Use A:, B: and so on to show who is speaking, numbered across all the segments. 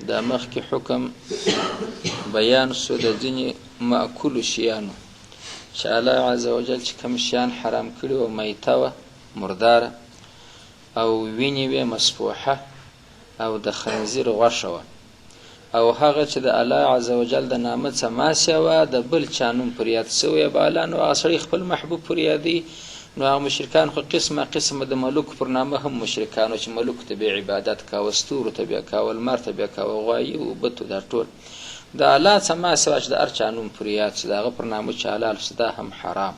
A: دا مخکې حکم بیان سو د ځینې مأکولو شیانو چې الله عز وجل چې کوم شیان حرام کړي و، میته وه مرداره، او وینې وې مسفوحه، او د خنزیر غوښه وه، او هغه چې د الله عز وجل د نامه څه ماسیه وه د بل چا نوم پر یاد سوی بالا، نو هغه سړی خپل محبوب پر یادوي. نو هغه مشرکان خو قسمه قسمه د ملوک پر نامه هم مشرکانو چې ملوک ته بیا عبادت کاوه، ستورو ته بیا کاوه، لمر ته بیا کاوه، غوایي و بتو دا ټول د الله څه ماسیه وه چې د هر چا نوم پر یاد سي، د هغه پر نامه چې حلال سي دا هم حرام.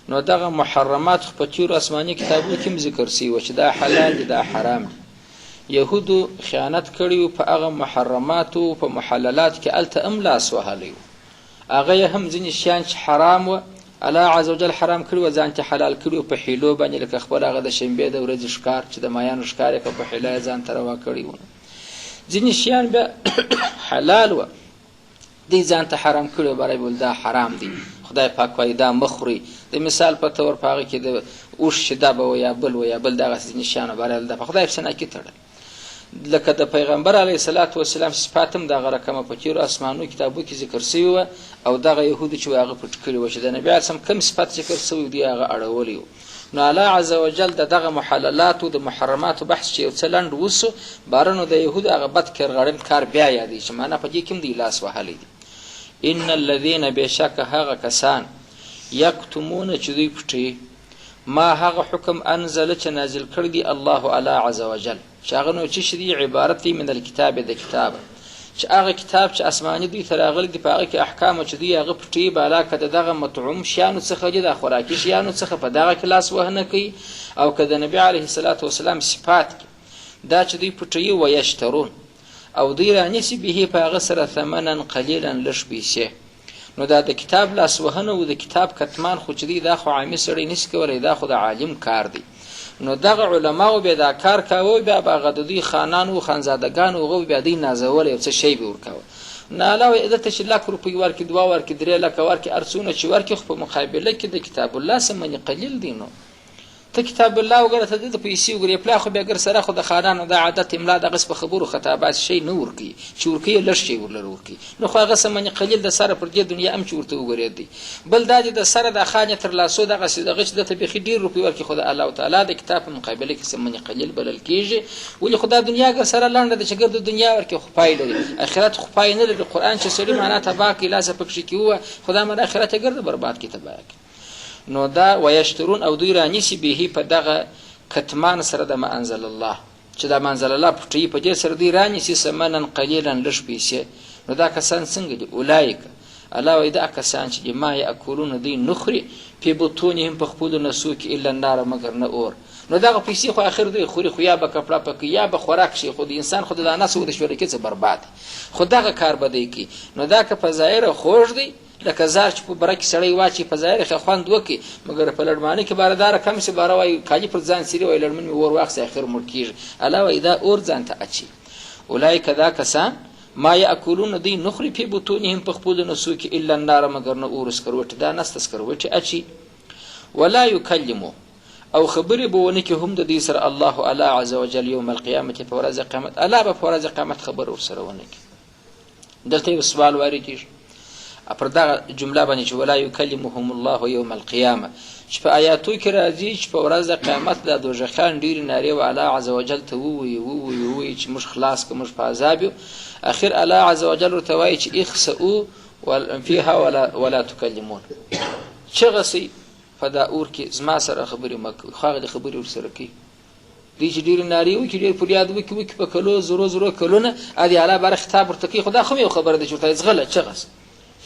A: نو دغه محرمات خو په تیرو آسماني کتابونو کې هم ذکر سوي وه چې دا حلال دي دا حرام دي. یهودو خیانت کړي وو په هغه محرماتو په محللات کې، هلته هم لاس وهلی و. هغه یې هم ځینې شیان چې حرام وه الله عز وجل حرام کړي وه ځان ته حلال کړي وو په حیلو باندې، لکه خپل هغه د شنبې د ورځې ښکار چې د مایانو ښکار یې که په حیله یې ځان ته روا کړي وو. ځینې شیان بیا حلال وه دی ځان ته حرام کړي وو، برای بول دا حرام دی، خدای پاک وایي دا مه خورئ. د مثال په طور په هغه کې د اوښ چې دا به و یا بل و یا بل دغسې ځینې شیانو برای دا په خدای پسې ناکي تړل. لکه د پیغمبر علیه الصلاة والسلام صفات هم دغه رقمه په تیرو آسمانو کتابو کې ذکر سوي وه، او دغه یهودو چې هغه پټ کړي وه چې د نبي علیه السلام کوم صفات ذکر سوي دی هغه اړولی و. نو الله عز وجل د دغه محللاتو د محرماتو بحث چې یو څه لنډ وسو باره، نو د یهودو هغه بد کرغړن کار بیا یادوي چې معنا په دې کې هم دی لاس وهلی دی. ان الذین بېشکه هغه کسان یکتمون چې دوی پټوي ما هغه حکم انزله چې نازل کړی دی الله الله عز وجل، چې هغه نو چې دی عبارت دی من الکتاب د کتاب، چې هغه کتاب چې آسماني دوی ته راغلی دی په هغه کې احکام چې دوی هغه پټوي بالا، که د دغه مطعوم شیانو څخه دي د خوراکي شیانو څخه په دغه کې لاس وهنه کوي، او که د نبي علیه الصلاة والسلام صفات کې دا چې دوی پټوي ویشترون او دوی رانیسي به په هغه سره ثمنا قلیلا لږ پیسې. نو دا د کتاب لاس وهنه او د کتاب کتمان خو چې دی دا خو عامي سړی نشي کولی، دا خو د عالم کار دی. نو دغه علماو بیا دا کار کاوه، بیا به هغه د دوی خانانو خانزادګانو هغه بیا دوی نازولی یو څه شی به ورکوه. نه علاوه دته چې لک روپۍ ورکړي، 2 ورکړي، 3 لکه ورکړي، هر څونه چې ورکړي، خو په مقابله کې د کتاب الله ثمن قلیل دی. نو ته کتاب الله وګوره، ته د پیسې وګورې، پلا خو بیا ګر سره خو د خانانو دا عادت املا دغسې په خبرو خطابات شی نه ورکوي، چې ورکوي لږ شی ورلره ورکوي، نو خو هغه ثمن قلیل د سره پر دې دنیا هم چې ورته وګورېد دی. بل دا د سره د خان یې تر لاسو دغسې دغه چې دته بیخي ډېر روپۍ ورکړي، خو د الله تعالی د کتاب په مقابله کې ثمن قلیل بلل کېږي. ولې خو دا دنیا ګر سره لنډه ده چې ګر د دنیا ورکړي خو پای لري، آخرت خو پای نه لري. قرآن چې سړي معنا تباه کړي لاسه پکښې کې ووه، خو دا معنا آخرت یې ګر د برباد کړي، تباه کړي. نو دا ویشترون او دوی رانیسي به په دغه کتمان سره د ما انزل الله، چې دا منزل الله پټوي په دې سره دوی رانیسي ثمنا قلیلا لږ پیسې. نو دا کسان څنګه دي؟ اولایک الله وایي دا کسان چې ما یاکلون دوی نخوري فی بطونهم په خپلو نسو کې الا النار مګر نه اور. نو دغه پیسې خو آخر دوی خوري، خو یا به کپړه پکوي یا به خوراک شي، خو د انسان خو د نس و د شورکې څه برباد، خو دغه کار به دی کوي. نو دا که په ظاهره خوږ دی لکه زار چې په بره کې سړی واچي په ظاهر ښه خوند وکړي، مګر په لړمانه کې بارداره کم سي باره وایي کالي پر ځان سیري وایي لړمن مې اور واخسي اخر مړ کېږي. الله وایي دا اور ځان ته اچي. اولایک دا کسان ما یاکلون دوی نخوري فی بطونهم په خپلو نسو کې الا النار مګر نه اور سکروټې، دا نسته سکروټې اچي. ولا یکلمو او خبرې به ونه کړي هم د دوی سره الله الله عز وجل یوم القیامة په ورځ قیامت، الله به په ورځ قیامت خبر ورسره ونه کړي. دلته یو سوال وارد کېږي پر دغه جمله باندې چې ولا یکلمهم الله یوم القیامه، چې په آیاتو کې راځي چې په ورځ د قیامت د دوزخیان ډېرې نارې و الله عز وجل ته ووایي چې موږ خلاص که موږ په عذاب یو. اخر الله عز وجل ورته وایي چې اخسئوا فیها ولا تکلمون، چغه سئ په دا اور کې زما سره خبرې مه کوئ، خو هغه د خبرې ورسره کوي. دوی چې ډېرې نارې وکړي، ډېر فریاد وکړي په کلو زرو کلونه، ادې الله باره خطاب ورته کوي. خو دا خو هم یو خبره ده چې ورته ځغله چغه سه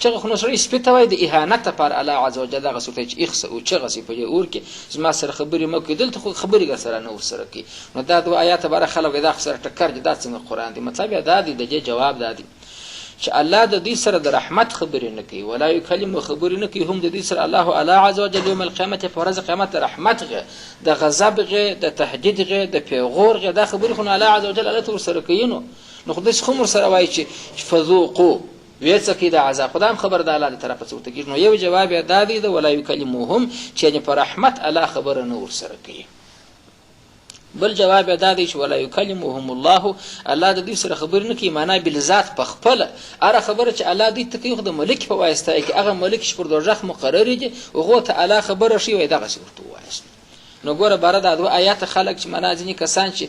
A: چغه خو نو سړی سپي ته وایي د اهانت لپاره الله عز وجل دغسې ورته چې اخسئوا چغه سئ په دې اور کې زما سره خبرې مه کوئ. دلته خو خبرې سره نه ورسره کوي. نو دا دوه آیاته باره خلک وایي دا خو سره ټکر دي، دا څنګه قرآن دی؟ مطلب یې دا دی، د دې جواب دا دی چې الله د دوی سره د رحمت خبرې نه کوي، ولا یکلمو خبرې نه کوي هم د دوی سره الله عز وجل یوم القیامت په ورځ قیامت د رحمت غه د غضب غه د تهدید غه د پیغور غه دا خبرې خو الله عز وجل الله ورسره کوي. نو خو داسې خو ورسره وایي چې فذوقوا ویڅ کې د عذاب خدام خبر د الله د طرفه څه ورته کېږي. نو یو جواب یې دا دی د ولا یکلموهم چې یعنې په رحمت الله خبره نه ورسره کوي. بل جواب دا دی چې ولا یکلمهم الله، الله د دوی سره خبرې نه کوي، معنا بالذات په خپله هره خبره چې الله دوی ته کوي خو د ملک په واسطه کې هغه ملک چې پر دوزخ مقرر دي هغو ته الله خبره شي وایي دغسې ورته ووایاست. نو ګوره باره دا دوه آیات خلک چې معنا ځینې کسان چې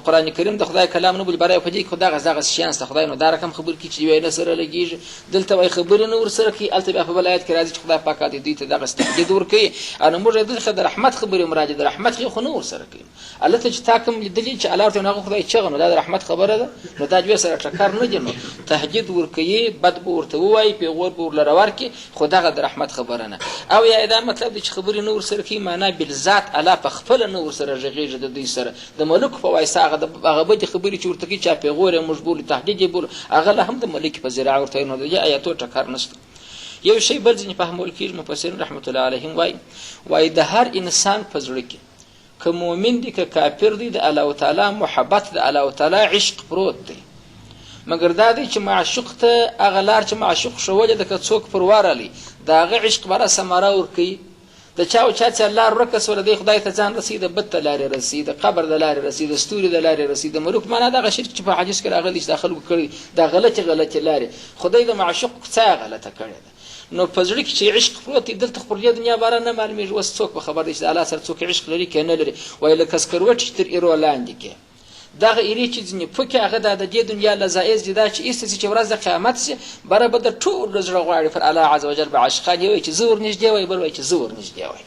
A: قرآن کریم د خدای کلام نه بولي باره په دې کې خو دغسې شیان شته خدای نو دا رقم خبرې کوي چې یو نه سره لګېږي، دلته وایي خبرې نه ورسره کوي، هلته بیا په بل آیت کې راځي چې خدای پاک دوی ته دغسې تهدید ورکوي. نو موږ دلته د رحمت خبرې مراجع د رحمت خو نه ورسره کوي. هلته چې تا کوم لیدلي چې الله ورته هغه خدای چغه نو دا د رحمت خبره ده، نو دا دوی سره ټکر نه دي، نو تهدید ورکوي، بد به ورته ووایي، پیغور به ورله راورکړي، خو دغه د رحمت خبره نه. او یا دا مطلب دی چې خبرې نه ورسره کوي معنا بالذات الله په خپله نه ورسره غږېږي د دوی سره، د ملک په وایسته هغه بدې خبرې چې ورته کوي چا پیغور یې موږ بولو، تهدید یې بولو، هغه لا هم د ملک په ذریعه ورته نو د دې ایتو ټکر نشته. یو شی بل ځینې فهمول کېږي مفسرین رحمت الله علیهم وایي د هر انسان په زړه کې که مؤمن دی که کافر دی د الله تعالی محبت د الله تعالی عشق پروت دی، مګر دا دی چې معشوق ته هغه لار چې معشوق ښودلې ده که څوک پر ورغلی د هغه عشق بره ثمره ورکوي. د چا او چا چې لار ورکه سوله دی خدای ته ځان رسي، د بت ته لارې رسي، د قبر د لارې رسي، د ستوري د لارې رسي، د ملوک معنا دغه شرک چې په حدیث کې راغلی چې د خلکو کړي دا غلطې لارې خدای د معشوق څه غلطه کړې ده. نو په زړه کې چې عشق پروت دی دلته خو پر دې دنیا باره نه معلومېږي، اوس څوک به خبر دی چې د الله سره څوک عشق لري که نه لري. وایي لکه سکروټ چې تر ایرو لاندې کې دغه ایرې چې ځینې پکې هغه د دې دنیا لذایز دي دا چې ایسته چې ورځ د قیامت شي بره به د ټول زړه غواړي پر الله عز وجل به عاشقان یې وایي چې زه ورنږدې وایي، بل وایي چې زه ورنږدې وایي.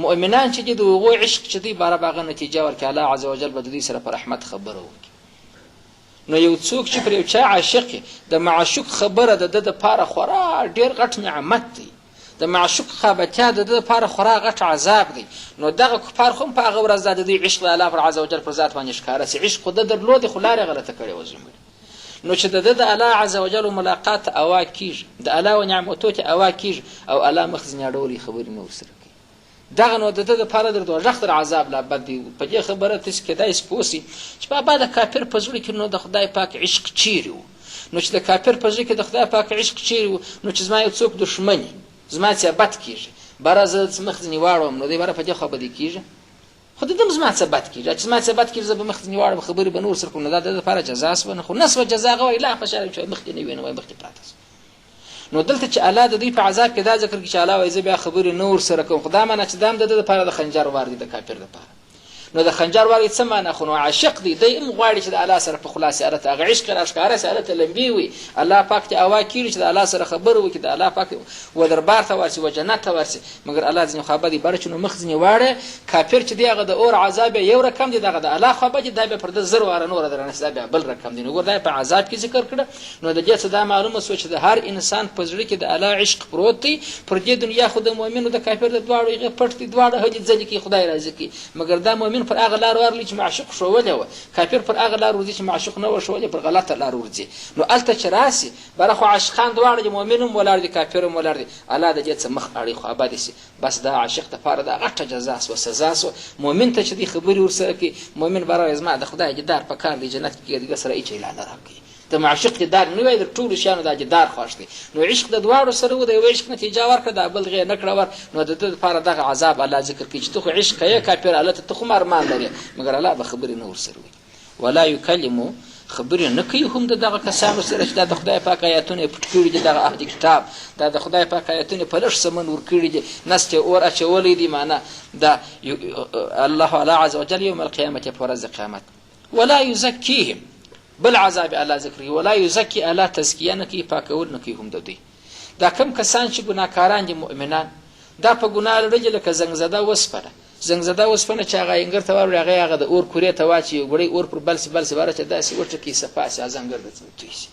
A: مؤمنان چې دي د هغوی عشق چې دی باره به هغه نتیجه ورکړي، الله عز وجل به د دوی سره په رحمت خبره وکړي. نو یو څوک چې پر یو چا عاشق د معشوق خبره د ده دپاره خورا ډېر غټ نعمت دی، د معشوق خابتیا د ده دپاره خورا غټ عذاب دی. نو دغه کفار خو هم په هغه ورځ د دوی عشق د الله پر عز وجل پر ذات باندې ښکاره سي، عشق خو ده درلودې خو لارې غلطه کړې وه زموږ. نو چې د ده د الله عز وجل و ملاقات ته اوا کېږي، د الله و نعمتو ته اوا کېږي او الله مخ ځینې اړولې خبرې نه ورسره کوي، دغه نو د ده دپاره د دوزخ تر عذاب لا بد دی. په دې خبره تاسې کېدای سي پوه سئ چې بابا د کافر په زړه کې نو د خدای پاک عشق چیرې و. نو چې د کافر په زړه کې د خدای پاک عشق چیرې و، نو چې زما یو څوک دښمني زما څه بد کېږي باره زه مخ ځینې واړوم، نو دی باره په دې خوا به دې کېږي، خو د ده زما څه بد کېږي، چې زما څه بد کېږي زه به مخ ځینې واړم، خبرې به نور سره کړم، نو دا د ده دپاره جزا شوه نه، خو نه شوه جزا هغه وایي لا خوشحاله چې مخکې نه وي نو وایي مخکې پراته شوه. نو دلته چې الله د دوی په عذاب کې دا ذکر کوي چې الله وایي زه بیا خبرې نه ورسره کوم، خو دا معنا چې دا هم د ده دپاره د خنجر وار دی د کافر دپاره. نو د خنجر وار څه معنا خو نو عاشق دی، دی هم غواړي چې د الله سره په خلاصې هلته هغه عشق راښکاره سي، هلته لمبې وي، الله پاک ته اوا کېږي چې د الله سره خبره وکړي، د الله پاک و دربار ته ورسي و جنت ته ورسي. مګر الله ځینې خوا به دی بره چې نو مخ ځینې واړه کافر چې دی هغه د اور عذاب یو رقم دی، دغه د الله خوا به دي دا بیا پر ده زر واره نوره درنه سي، دا بیا بل رقم دی. نو ګور دا په عذاب کې ذکر کړه. نو د دې څه دا معلومه سوه چې د هر انسان په زړه کې د الله عشق پروت دی. پر دې دنیا خو د مؤمن او د کافر د دواړو هغې پټ دي، دواړه هلې ځلې کوي خدای راضي کوي، مګر دا مؤمن پر هغه لار ورغلی چې معشوق ښوولې وه، کافر پر هغه لار ورځي چې معشوق نه وه ښوولې، پر غلطه لار ورځي. نو هلته چې راسي بره خو عاشقان دواړه دي، مؤمن هم ولاړ دي کافر هم ولاړ دي، الله د دې څه مخ اړوي خو ابدې سي. بس دا عاشق دپاره دا غټه جزا سوه سزا سوه. مؤمن ته چې دې خبرې ورسره کوي مؤمن به راوایي زما د خدای دیدار په کار دی، جنت کې دې سره هېڅ اعلان نه راکوي. د معشوق دیدار نه وایي د ټولو شیانو دا دیدار خوښ دی. نو عشق د دواړو سره و، د یو عشق نتیجه ورکړه دا بل غیر نه کړه ور، نو د ده دپاره دغه عذاب الله ذکر کوي چې ته خو عشق کوې کافر هلته ته خو هم ارمان لرې، مګر الله به خبرې نه ورسره وایي. ولا یکلمو خبرې نه کوي هم د دغه کسانو سره چې دا د خدای پاک آیاتونه یې پټ کړي دي، دغه عهد کتاب دا د خدای پاک آیاتونه په لږ سمن ورکړي دي، نس ته اور اچولی دي، معنا دا الله الله عز وجل یوم القیامت په ورځ د قیامت. ولا یزکیهم بل عذاب الله ذکر کوي، ولا یزکی الله تزکیه نه کوي، پاکول نه کوي هم د دوی. دا کم کسان چې ګناهکاران دي مؤمنان دا په ګناه لړلي لکه زنګزده وسپنه، زنګزده وسپنه چې هغه انګر ته واوړي هغه د اور کورې ته واچي، یو ګړی اور پر بل سي باره چې داسې وټکي صفا سي زنګر د توی سي.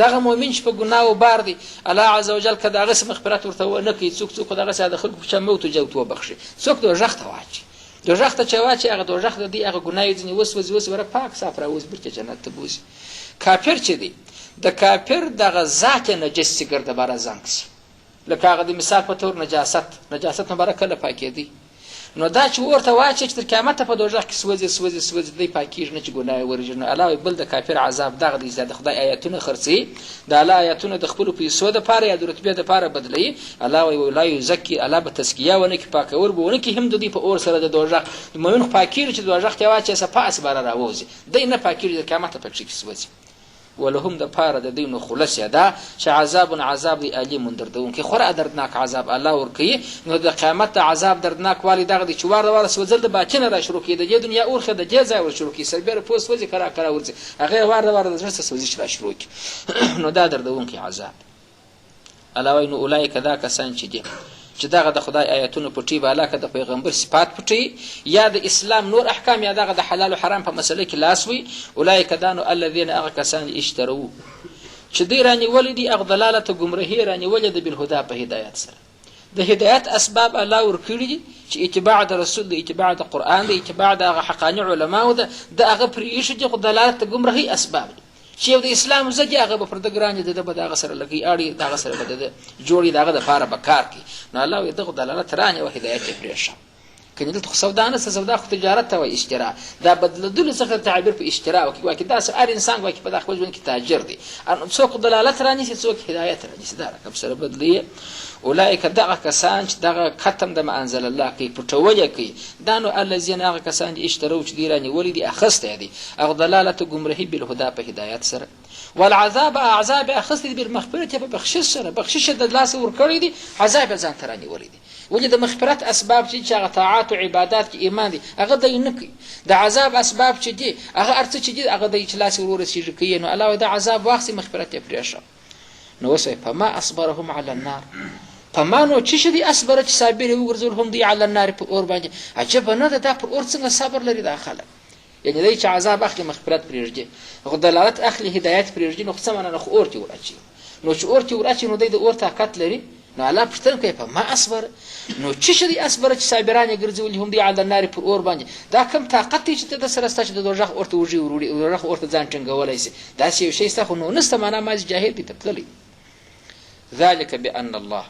A: دغه مؤمن چې په ګناه وبار دی الله عز وجل که د هغه څه مغفرت ورته ونه کوي، څوک دغسې د خلکو په چا موت و جوت وبخښي، څوک دوزخ ته واچي، دوزخ ته چې واچي هغه دوزخ د دې هغه ګناه یې ځینې وسوځي وره پاک صاف راوځي بیرته جنت ته بوځي. کافر چې دی د کافر دغه ذات یې نجس سي ګرده باره زنګ سي، لکه هغه د مثال په طور نجاست مباره کله پاکېدی نو دا چې ورته واچي چې تر قیامته په دوزخ کې سوځي دی پاکیږي نه چې ګناه ورجي نو الله بل د کافر عذاب دغه دی د خدای آیاتونه خرڅي د الله آیاتونه د خپل پیسو د پاره یا د رتبه د پاره بدلی الله وی لا یزکی الله به تزکیه ونه کی پاکور به ونه کی هم د دې په اور سره د دوزخ مؤمن پاکیږي چې دوزخ ته واچي صفاس بار راوځي دی نه پاکیږي د قیامته په کې سوځي ولهم د پاره د دین خلاص دا چې عذاب دی علیم دردون کې خورا دردناک عذاب الله ورکی نو د قیامت عذاب دردناک والی دغه د چوار د واره سوځل د باچنه را شروع کیږي د دنیا اورخه د جزا ور شروع کی سربېره پوس وځي کرا ورځي هغه واره د ځرسه سوځي را شروع کی نو دا دردون کې عذاب علاوه نو اولای کدا کسان چې دي چې دغه د خدای آیاتونو پټي بالا که د پیغمبر صفات پټي یا د اسلام نور احکام یا دغه د حلال او حرام په مسله کې لاس وي اولئک دانو الذين اغکسان اشتروا چې دی رانی ولدي اغضلاله گمراهی رانی ولد بالهدى په هدایت سره د هدایت اسباب الله ورکړي چې اتباع د رسول د اتباع د قران د اتباع د حقانی علماء د هغه پریښه د ضلالت گمراهی اسباب چې د اسلام زدي هغه په پردګران د به دغه سره لګي اړي دغه سره به د جوړي دغه د فاره بکار کی نو الله یې دغه دلالت رانه او هدایت پرېښه کنه دلته سودانه سودا خو تجارت او اشترا دا بدلدل څخه تعبیر په اشترا او کې دا هر انسان واکي په داخل ژوند کې تاجر دي ان څوک دلالت رانه څوک هدایت رانه دا رقم سره بدلی اولئک دغه کسان چې دغه ختم د انزل الله کې پټولې کوي دانو الذين هغه کسان چې اشتروا چې دی رانه ولدي اخسته دي اغه دلالت گمراهی بالهدى په هدایت سره والعذاب عذاب اخسته بالمغفرة په بخشش سره بخشش د لاس ور کړی دي عذاب ځان ترانی ولدي ولې د مغفرت اسباب چې هغه طاعات او عبادت کې ایمان دي هغه د نکي د عذاب اسباب چې دي هغه ارڅ چې دي هغه د اخلاص ورور سي کوي نو الله د عذاب واخسي مغفرت یې پرېښه نو وسه فما اصبرهم على النار فما نو چې شدي اصبر چې صابر وګرځول هم دي على النار په اور باندې عجب نه ده پر اور څنګه صبر لري داخله یعنی دای چې عذاب اخلي مغفرت پرېږدي خو دلالت اخلي هدایت پرېږدي نو څه معنا نه خو اورتي ورچی نو چې اورتي ورچی نو د اور طاقت لري نو الله پښتن کوي په ما اصبر نو چې شدي اصبر چې صابرانه ګرځول هم دي على النار پر اور باندې دا کم طاقت چې د سره ستاسو د دوزخ اورته وږي وروړي دوزخ اورته ځان ټنګولای شي دا یو شی څه نو نسته معنا ما جاهل دي تپللی ذلك بان الله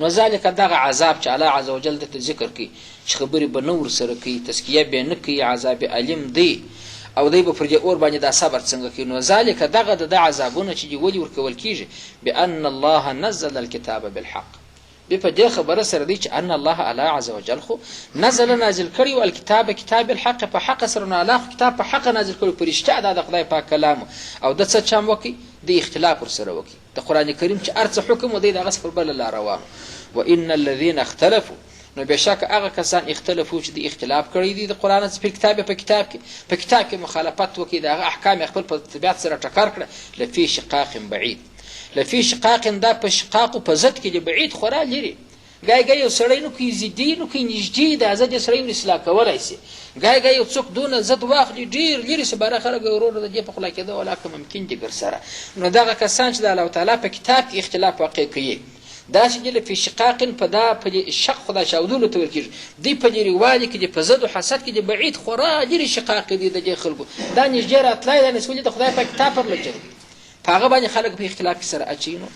A: نو ذلك دغه عذاب چې الله عز وجل د ذکر کوي چې خبري بنور سره کوي تزکیه به نه کوي عذاب علیم دی او دی په فرجه اور باندې دا صبر څنګه کوي نو ذلك دغه د عذابونه چې ولي ورکول کیږي بان الله نزل الكتاب بالحق به په دې خبره سره دی چې ان الله اعلی عز وجل خو نازل کړي او الكتاب کتاب الحق په حق سره نه الله کتاب په حق نازل کړي پرشته د خدای پاک کلام او د څه چم وکي د اختلاف ور سره وکي د قران کریم چې ارڅ حکم ودی دغه پر بل الله روان وان الذين اختلفوا نو بشک هغه کسان اختلافو چې د اختلاف کړی دي د قران په کتاب کې مخالفت وکي د احکام خپل په طبيعت سره ټکر کړ لفي شقاق بعید لفي شقاق دا په شقاق په ضد کې بعید خورا لري ګای یو سړی نو کې زیدي نو کې نږدې د ازاد سړی اصلاح کولای شي ګای یو څوک دونه زد واخلي ډیر لري سباره خلک ورور د دې په خلا کې دا ولا کوم ممکن دي ګر سره نو دغه کسان چې د الله تعالی په کتاب کې اختلاف واقع کوي دا چې لفي شقاق په دا په شق خدا شاودلو ته ورکیږي دی په لريوالي کې په زد او حسد کې د بعید خورا لري شقاق دي د خلکو دا نږدې راتلای د نسولي د خدای په کتاب پر لګي هغه باندې خلک په اختلاف سره اچینو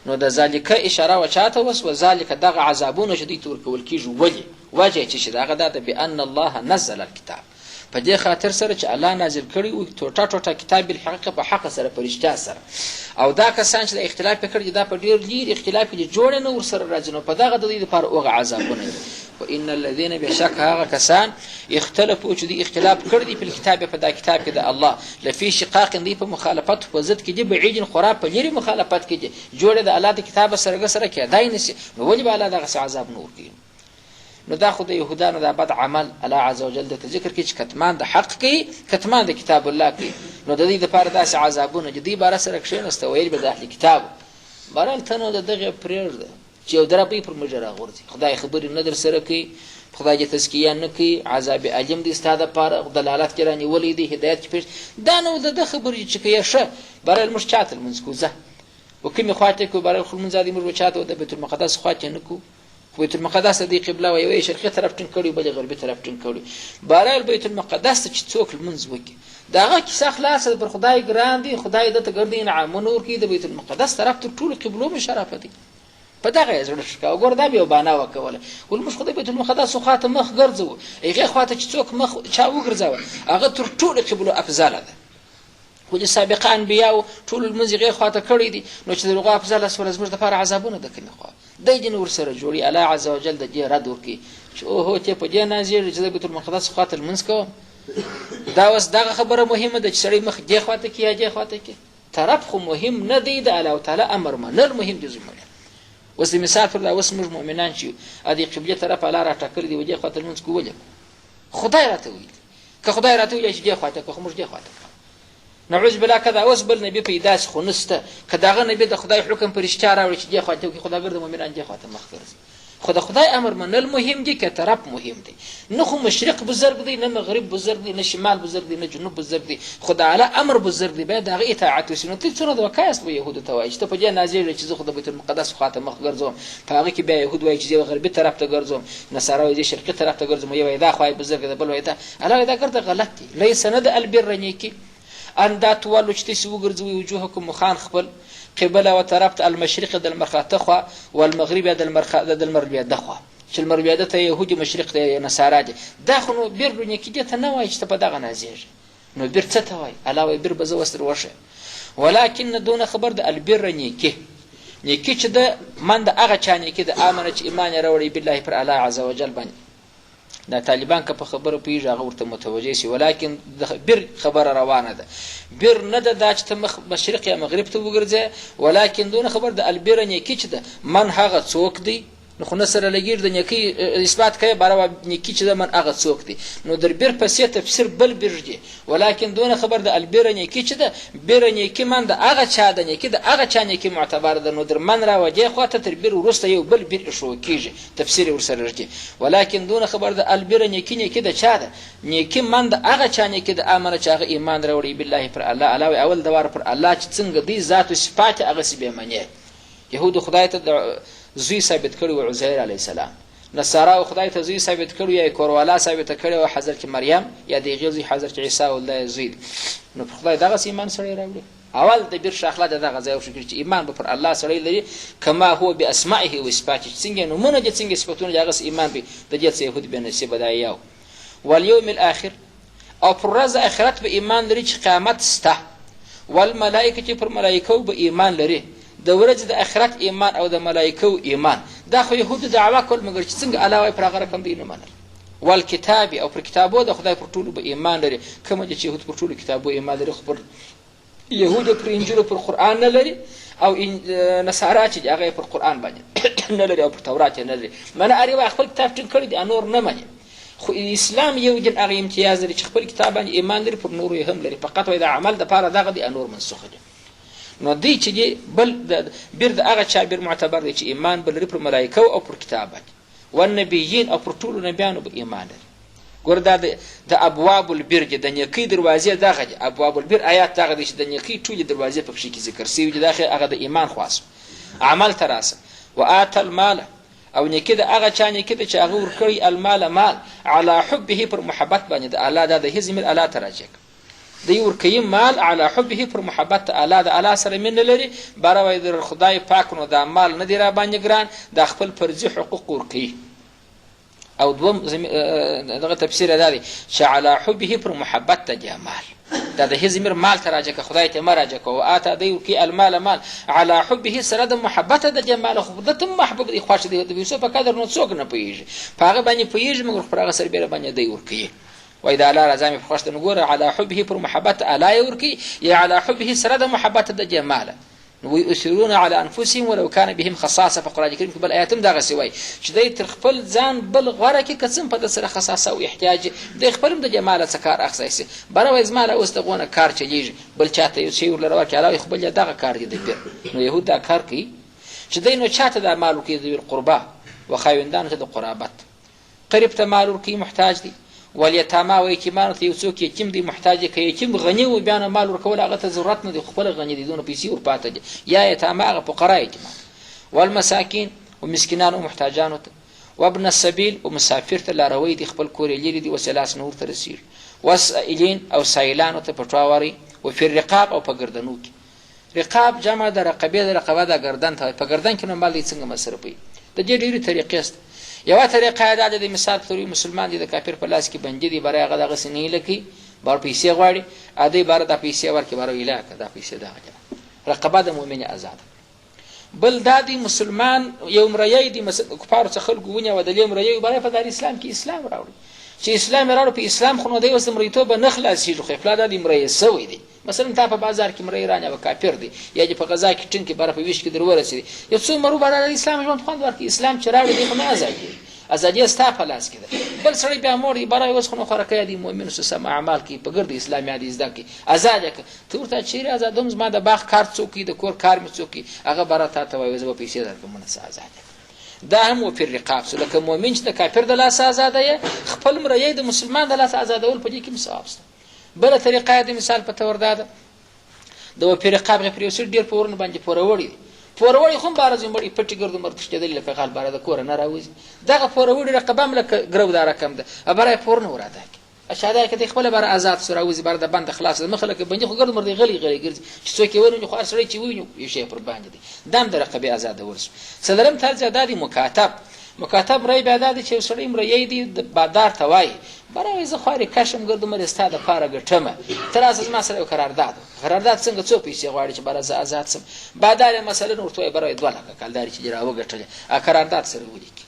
A: نو د ذالک اشاره وچاته وس وذالک دغه عذابونه شدید تور کول کیږي ولی وجه چې دغه د بان الله نزل الكتاب په دې خاطر سره چې الله نازل کړی او ټوټه کتاب الحق په حق سره پرشته سره او دا کسان چې اختلاف کړي دا په ډیر لیر اختلاف کې جوړ نه ور سره راځي نو په دغه د دې لپاره اوغه عذابونه وان الذين بشك هغه کسان اختلافو چې د اختلاف کړي په کتاب په دا کتاب کې د الله لفي شقاق دی په مخالفت په ضد کې دی بعید خراب په لري مخالفت کې جوړ د الله د کتاب سره کې دای نشي نو ولې به الله دغه عذاب نور کوي نو دا خو د يهودانو د بد عمل الله عز وجل د ذکر کې چې کتمان د حق کې کتمان د کتاب الله کې نو د دې لپاره داسې عذابونه جدي بار سره کښینسته ویل به د اهل کتاب بارال تنو د دغه پرېږده چې یو درپی پر مجرا غورځي خدای خبرې نه در سره کوي خدای دې تزکیه نه کوي عذاب علیم دې ستاده لپاره دلالت کړي ولې دې هدایت پیش دا نو د خبرې چې کوي شه بارال مشچاتل منسکوزه وکمه خواته کو بارال خل منزادي مر بچاته د بیت المقدس خواته نه کو بیت المقدس دی قبله او یوې شرقي طرف ټین کړي بل غربي طرف ټین کړي بارال بیت المقدس چې څوک المنځ وکي داغه کیسه خلاص پر خدای ګران دی خدای د ته ګردین عام نور کې د بیت المقدس طرف ته ټول قبلو مشرفه دي په دغه یې زړه ښه کوه. ګوره دا مې یو بهانه وکوله، ول موږ خو د بیت المقدس خواته مخ ګرځوو، هغې خواته چې څوک مخ چا وګرځوه هغه تر ټولو قبلو افضله ده. ولې سابقه انبیاو ټولو لمونځ هغې خواته کړی دي، نو چې د هغو افضله شوله زموږ دپاره عذابونه د کومې خوا دی دې نه ورسره جوړي. الله عز وجل د دې رد ورکړي چې اوهو ته په دې نازېږي چې د بیت المقدس خواته لمونځ کوم. دا اوس دغه خبره مهمه ده چې سړی مخ دې خواته کړي یا دې خواته کړي، طرف خو مهم نه دی، د الله تعالی امر منل مهم دي. زموږ اوس د مثال پر دا اوس موږ مؤمنان چې د قبلې طرف الله را ټاکلی دی و دې خواته لمونځ کوو، ولې خدای راته ویلي. که خدای راته ویلی چې دې خواته که خو موږ دې خواته کوو. نعوذ بالله که دا اوس بل نبي پیدا شي خو نسته، که دغه نبي د خدای حکم په رښتیا راوړي چې دې خواته وکړي، خداګر د مؤمنان دې خواته مخ ګرځي. خو د خدای امر منل مهم دي که طرف مهم دی. نه خو مشرق بزرګ دی، نه مغرب بزرګ دی، نه شمال بزرګ دی، نه جنوب بزرګ دی، خو د اعلی امر بزرګ دی، باید د هغې اطاعت وشي. نو ته څونه دوکه یاست به یهودو ته وایي چې ته په دې نازېږې چې زه خو د بیت المقدس خواته مخ ګرځوم، په هغې کې بیا یهود وایي چې زه غربي طرف ته ګرځوم، نصارا وایي زه شرقي طرف ته ګرځم، یو وایي دا خوا یې بزرګه ده، بل وایي دا. الله وایي دا ګرده غلط دی. لیس نه د البر نیکي ان دا تولو چې تاسې وګرځوئ وجوهکم مخان خپل قبله و طرف ته المشرق د لمر خاته خوا والمغرب د لمر بیاده خوا، چې لمر بیاده ته یهودي مشرق ته نصارا دي. دا خو نو بیر نیکي دې ته نه وایي چې ته په دغه نازېږې. نو بیر څه ته وایي؟ الله وایي بیر به زه اوس در وښیم. ولکن دونه خبر د البر نیکي، نیکي چې د من د هغه چا نیکي د امنه چې ایمان یې راوړی بالله پر الله عز وجل باندې. دا طالبان که په خبره پوهېږي هغه ورته متوجه شي. ولکن د بر خبره روانه ده، بر نه ده دا چې ته مشرق یا مغرب ته وګرځې، ولکن دونه خبر د البر نیکي چې ده من هغه څوک دی. نو خو نه سره لګېږي د نیکۍ اثبات کوي باره نیکي چې ده من هغه څوک دی. نو در بر پسې تفسیر بل بر دی، ولکن دونه خبر د البر نیکي چې ده بر نیکي من د هغه چا ده، نیکي د هغه چا نیکي معتبر ده. نو در من را وجې خواته تر بر وروسته یو بل بر ایښودل کېږي، تفسیر یې ورسره رځي. ولکن دونه خبر د البر نیکي، نیکي د چا ده؟ نیکي من د هغه چا نیکي د امنه چې هغه ایمان راوړي بالله پر الله. الله وایي اول د واره پر الله چې څنګه دی ذات و صفات یې هغسې بې منې. یهودو خدای ته زوی ثابت کړی و عزیر علیه السلام، نصارا خدای ته زوی ثابت کړی یا کوروالا ثابت کړی و حضرت مریم یا د هغې زوی حضرت عیسی الله زوی دی. نو پر خدای دغسې ایمان سړی راوړي. اول د بیر شاخله د دغه ځای وشکړي چې ایمان به پر الله سړی لري کما هو باسمائه و صفاته، څنګه نومونه دي څنګه صفتونه دي هغسې ایمان به د دې څه یهود بې نصیبه دا یو. والیوم الاخر او پر ورځ آخرت به ایمان لري چې قیامت سته. والملائکه چې پر ملایکو به ایمان لري، د ورځې د آخرت ایمان او د ملایکو ایمان. دا خو یهودو دعوا کول مګر چې څنګه الله وایي پر هغه رقم دوی نه منل. والکتاب او پر کتابو د خدای پر ټولو به ایمان لري. کومه چې یهود پر ټولو کتابو ایمان لري، خو پر یهودو پر انجیلو پر قرآن نه لري، او نصارا چې هغه پر قرآن باندې نه لري او پر تورات نه لري. منه هر یو خپل کتاب ټینګ کړی دی، نور نه مني. خو اسلام یو جن هغه امتیاز لري چې خپل کتاب باندې ایمان لري، پر نورو یې هم لري، فقط وایي د عمل دپاره دغه دی، نور منسوخ دي. نو دی چې دی بل بیر د هغه چا بیر معتبر دی چې ایمان به لري پر ملایکو او پر کتاب باندې، والنبیین او پر ټولو نبیانو به ایمان لري. ګوره دا د ابواب البر دی، د نیکۍ دروازې دغه دی. ابواب البر آیات دغه دی چې د نیکۍ ټولې دروازې په کښې کې ذکر سوي دي. دا هغه د ایمان خواص عمل ته راسه. وآت المال او نیکي د هغه چا نیکي ده چې هغه ورکړي المال مال علی حبه پر محبت باندې د الله. دا د هې ضمیر الله ته راجع دی ورکوي مال علی حبه پر محبت الله، د الله سره مینه لري. باره وایي د خدای پاک نو دا مال نه دی را باندې ګران، دا خپل فرضي حقوق ورکوي. او دوم دغه تفسیر دا دی چې علی حبه پر محبت ته دی مال، دا د هې ضمیر مال ته راجع که خدای ته مه راجع که. وآتا دی ورکوي المال مال علی حبه سره د محبت د دی مال، خو ده ته محبوب دی خوښ دی. د یوسف په قدر نو څوک نه پوهېږي، په هغه باندې پوهېږي مګر پر هغه سربیره باندې دی ورکوي. وای دا الله رضا مې په خوښ ده. نو ګوره علی حبه پر محبت الله یې ورکوي یا علی حبه سره د محبت د دی ماله. ويؤثرون على انفسهم ولو كان بهم خصاصه. په قرآن کریم کې بل آیات هم دغسې وایي چې دی تر خپل ځان بل غوره کړي که څه هم په ده سره خصاصه او احتیاج دی خپل هم د دې ماله څه کار اخیستی سي. بره وایي زما له اوس دغونه کار چلېږي، بل چا ته یو شی ورله راورکړي، الله وایي خو بل یې دغه کار دی د بیر. نو یهود دا کار کوي چې دی نو چا ته دا مال ورکوي؟ ذوي القربا و خاوندانو ته د قرابت. قریب ته مال ورکوي محتاج دی. والیتاما و یتیمانو ته یو څوک یتیم دی محتاج دی، که یتیم غني و بیا نه مال ورکول هغه ته ضرورت نه دی، خپله غني دی، دونه پیسې ورپاته دي. یا یتاما هغه فقرا یتیمان. والمساکین و مسکینانو محتاجانو ته. وابن السبیل و مسافر ته لاروی دی، خپل کور یې لرې دي، وسلاس نه ورته رسېږي. والسائلین او سایلانو ته په ټواوري. و فی الرقاب او په ګردنو کې. رقاب جمع د رقبې د رقبه د گردن ته په گردن کې نو مال دې څنګه مصرفوي د دې ډېرې طریقې شته یوه طریقه دا ده د مثال په توګه مسلمان دی د کافر په لاس کې بندي دی برای هغه دغسې نه هیله کوي بار پیسې غواړي ادی بار دا پیسې ورکړي بار ویلا که دا پیسې دغه رقبه د مؤمن آزاد بل دا دی مسلمان یو مریی دی کفارو څخه خلکو ونیوه د دې مریی برای په دار اسلام کې اسلام راوړي چې اسلام راوړو په اسلام خو نو دی اوس د مریتوب نه خلاصېږي خو افلا دا د مریی سوی دی مثلا تا په بازار کې مریی رانیوه کافر دی یا چې په غذا کې ټینګ کې بره په ویش کې در ورسېدي یو څو مرو باندې اسلام ژوند خوند ورکړي اسلام چې راوړي دی خو نه ازادي ازادي ستا په لاس کې ده بل سړی بیا مور دی برای اوس خو نو خوراکۍ دی مؤمن سو سم اعمال کې په ګرد اسلام یادې زده کړي ازاد که ته ورته چیرې ازادوم زما د باغ کار څوک د کور کار مې څوک هغه بره تا ته وایي زه به پیسې درکړم نه څه ازاد دا هم وفي الرقاب سو لکه مؤمن چې د کافر د لاس ازاده خپل مریی د مسلمان د لاس ازادول په دې کې ثواب شته بله طریقه د مثال په تور دا ده د وفي الرقاب غفر یو څه ډېر په ورن باندې پوروړي پوروړي خو بار زمړي پټي ګرځو مرتشتدل لکه غال بار د کور نه راوځي دغه پوروړي رقبه ملک ګرو دا رقم ده برای پورن وراده اشاده کې خپل بار آزاد سره وځي بار د بند خلاص مخلک بنجي خو ګرځو مرتي غلي غلي ګرځي چې څوک ونه خو سره چې ویني یو شی پر باندې دي دام د رقبه آزاد ورس صدرم ترځه دادی مکاتب رای بیا دادی چې سړی مریی دی د بادار توای برای زه خواري کشم ګرځم مرستا د پاره ګټمه تر اساس ما سره قرارداد څنګه څو پیسې غواړي چې بار زه آزاد سم بادار مثلا ورته برای 2 لک کالداري چې راو ګټل قرارداد سره ولیکي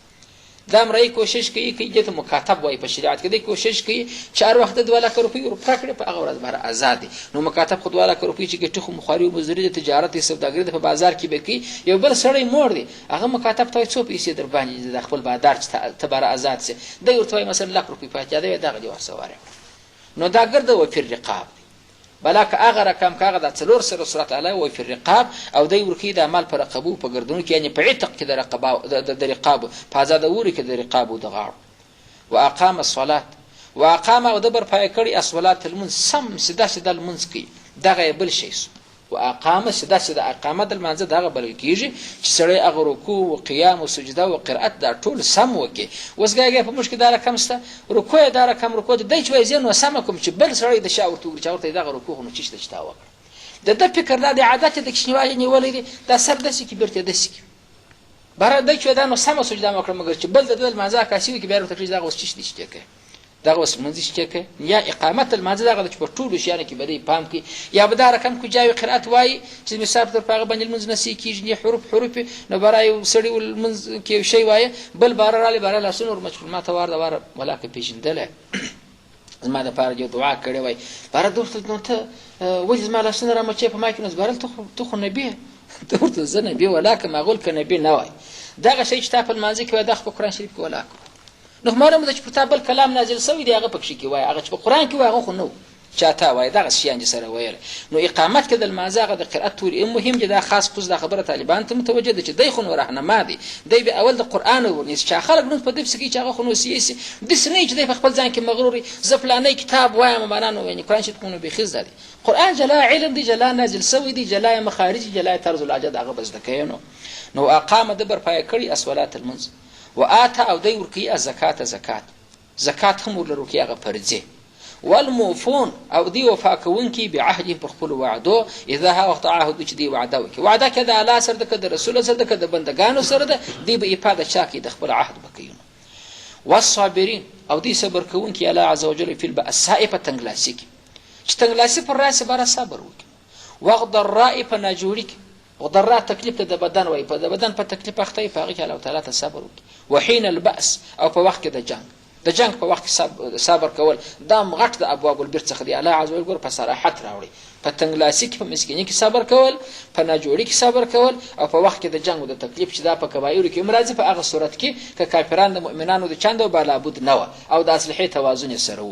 A: دا مری کوشش کوي چې مکاتب وای په شریعت کې د کوشش کوي 4 وخت 2 لک روپۍ ورکړي په هغه ورځ بار آزادي نو مکاتب خو 2 لک روپۍ چې ګټي خو مخاري مزدوري د تجارت سوداګري په بازار کې بکی یو بل سړی مور دی هغه مکاتب ته څو پیسې در باندې د خپل بازار ته بار آزاد سي د ورته مثلا لک روپۍ پاتې دی دغه دی ورسواره نو دا ګرځي و په رقاب بلک هغه رقم کاغه د څلور سره صورت علی و فی الرقاب او دی ورکی د عمل پر رقبو په ګردونو کې یعنی په عتق کې د رقبه د رقاب په آزادوري کې د رقاب او د غاړ واقام الصلاه واقام او د بر پای کړي الصلاه المن سم سدا المنز کی دغه بل شي واقام سدا اقامت المنز دغه بل کیږي چې سړی هغه رکوع او قیام او سجده او قرأت دا ټول سم وکي وسګاګه په مشکل دار کم سته رکوع دار کم رکوع د چوي زین وسم کوم چې بل سړی د شاور تو چاورته دغه رکوع نو چشته چتا وکړه د فکر د عادت د کښنیوالي نیولې دي دا سر د سکی برته د سکی بار د چوي دا نو سم سجده وکړه مګر چې بل د دل منځه کاسي کې بیا ورته دغه وس چشته شته دغه وس منځ شته یا اقامت المنځ دغه چې په ټولو شیانو کې بده پام کې یا به دا رقم کو جاوی قرأت وای چې مثال پر هغه باندې المنځ نسی کیږي حروف نو برای سړی المنځ کې شی وای بل بار را لې بار لا سنور مشغول ما ته وار ولاکه پیژندله زما د پاره جو دعا کړې وای بار دوست نو ته ولې زما لا سنور ما چې په ما کې نس بارل ته خو نبی ته ورته زنه بي ولاکه مغول ک نبی نه وای دغه شی چې په المنځ کې وای د قرآن شریف کې ولاکه نو مارم د چپټابل کلام نازل شوی دی هغه پکې کې وای هغه چې په قران کې وای هغه خو نو چاته وای دغه شیان سره وایل نو اقامت کې د المازغه د قرأت ټول مهم دي دا خاص خصوص د خبره طالبان ته متوجه دي چې دای خو راهنما دي دی به اول د قران ورنيس چې خلک نو په دې کې چې هغه خو نو سیاسي د سنې چې د خپل ځان کې مغروري زپلانې کتاب وایم مانانو یعنی قران شت کو به خز دي قران جلا علم دي جلا نازل شوی دي جلا مخارج جلا طرز العجد هغه بس دکینو نو اقامه د بر پای کړي اسولات المنز واتا او دی ورکی زکات هم ورلرو کې هغه فرضه والموفون او دی وفا کوونکی بعهد په خپل وعده اذا ها وقت عهد چې دی وعده وکي وعده کده الله سره د رسول سره د بندگانو سره دی به ifade چاکي د خپل عهد بکینو والصابرین او دی صبر کوونکی الله عز وجل فی البأساء تنگلاسیک چې تنگلاسی پر راس بار صبر وکي وغض الرائف ناجوریک وضرر تکلیف د بدن وای په بدن په تکلیف اخته په هغه کې الله تعالی ته صبر وکي وحين البأس او په وخت د جنگ په وخت صبر کول دا مغټ د ابواب البر څخه دی الله عز وجل په صراحت راوړي په تنگلاسی کې په مسکینی کې صبر کول په ناجوړی کې صبر کول او په وخت د جنگ او د تکلیف چې دا په کبایر کې مرাজি په هغه صورت کې ک کافرانو د مؤمنانو د چاند او بالابود نه او د اصلحې توازن سره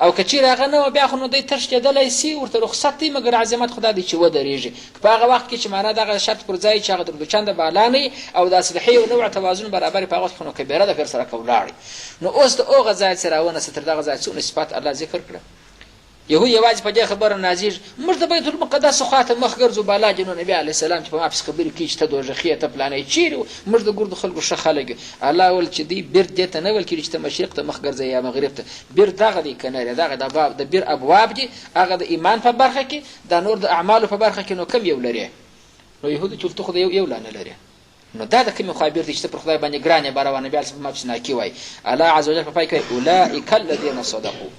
A: او کچیر هغه نه بیا خو نو د ترشدلای سی ورته رخصت دی مګر عظمت خدا دی چې و درېږي په هغه وخت کې چې معنا دغه شرط پر ځای چې هغه د چاند بالانه او د اصلحې او نوع توازن برابر په هغه خو نو کبیره د پر سره کولاړي نو اوس د او غزا سره ونه ستر دغه ځای څو نسبت الله ذکر کړ يهود یوازې په دې خبره نازېږي موږ د بیت المقدس خواته مخ ګرځو بالا جنو نبي علیه السلام چې په ما پسې خبرې کوي چې ته دوزخي یې ته فلانی چیرې موږ د ګردو خلکو ښه خلک یو الله ویل چې دوی بیر دې ته نه ویل کېږي چې ته مشرق ته مخ ګرځئ یا مغرب ته بیر دغه دی که نه دی دغه د بیر ابواب دي هغه د ایمان په برخه کې دا نور د اعمالو په برخه کې نو کم یو لري نو یهودو چې ورته خو د یو لا نه لري نو دا د کومې خوا بیر دی چې ته پر خدای باندې ګران یې باره نبي علیه السلام چې ناکي وایي الله عز وجل په پای کې اولئک الذین صدقوا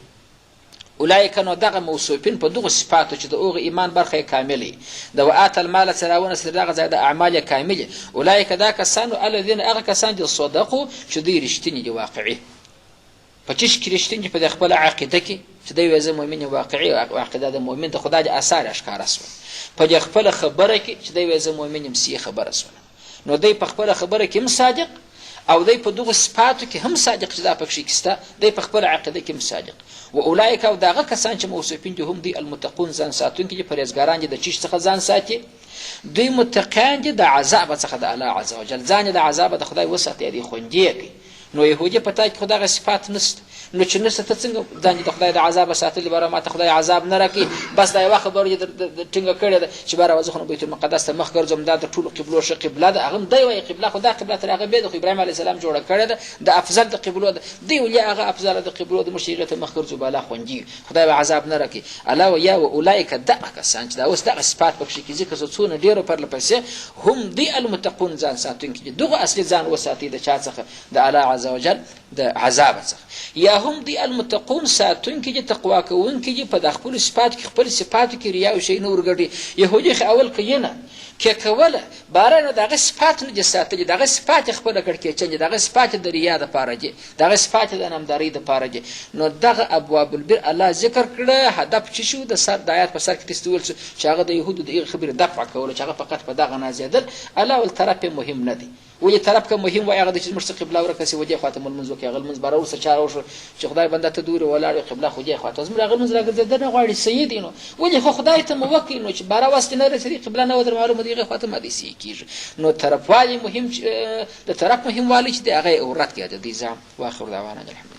A: اولئک نو دغه موصوفین په دغه صفاتو چې د هغه ایمان برخه کاملې د وآت المال سراونه سره دغه ځای د اعمال کاملې اولئک دا کسانو الذین هغه کسان دي صدقوا چې دوی رښتیني دي واقعي په چیش کې رښتیني په خپل عقیده کې چې دوی وایي زه مؤمن واقعي او عقیده د مؤمن د خدای د اثار اشکار سول په خپل خبره کې چې دوی وایي زه مؤمن یم سی خبره سول نو دوی په خپل خبره کې هم صادق او دوی په دغه صفاتو کې هم صادق چې دا پکې کېسته دوی په خپل عقیده کې هم صادق و اولئک او دغه کسان چې موصوفین دي هم دی المتقون ځان ساتونکي دي پرهیزګاران دي د چیش څخه ځان ساتي دوی متقیان دي د عذاب څخه د الله عز وجل ځان د عذاب د خدای وساتي دي خوندي کوي نو يهودي پتا کې خدای صفات نشته نو چې نشته ته څنګه ځان د خدای د عذاب ساتل لپاره ما ته خدای عذاب نه راکړي بس دا یو خبره ټینګه کړې ده چې بار وځو بیت المقدس ته مخ ګرځم دا د ټولو قبلو ش قبله ده هغه دی وایي قبله خدای قبله تر هغه به د ابراهیم علیه السلام جوړه کړې ده د افضل د قبلو ده دی ولې هغه افضل د قبلو د مشیغه ته مخ ګرځو بالا خوندي خدای عذاب نه راکړي الله یا اولئک دغه کسان چې دا اوس دغه صفات پکې کې ذکر څونه ډیرو پر لپسې هم دی المتقون ځان ساتونکي دغه اصلي ځان وساتي د چا څخه د الله عز وجل د عذاب څخه یا هم دی المتقون ساتونکي دي تقوا کوونکي دي په خپل صفات کې خپل صفاتو کې ریا او شی نور ګټي يهودي اول کینه کې کوله بارانه دغه صفات نه ساتلي دغه صفات خپل کړ کې چې دغه صفات د ریا د پاره دي دغه صفات د نامداري د پاره دي نو دغه ابواب البر الله ذکر کړه هدف چې شو د سر د آیات په سر کې تستول چې هغه د يهودو د خبره دفع کوله چې هغه فقط په دغه نازیدل الله ول طرف مهم نه دي ولې طرف که مهم وای هغه د چې مرسته قبله ورکسي وجه خاطر المنځ وکي هغه المنځ بارو سره چاره وشو چې خدای بنده ته دور ولاړ قبله خو دې خاطر زموږ هغه منځ راګرځي نه غواړي سید نو ولې خو خدای ته موکل نو چې بارا واست نه رسېږي قبله نه ودر معلومه دی خاطر ما دي سي کیږي نو طرف والی مهم د طرف مهم والی چې هغه اورات کې د دې ځام واخر دعوانا الحمد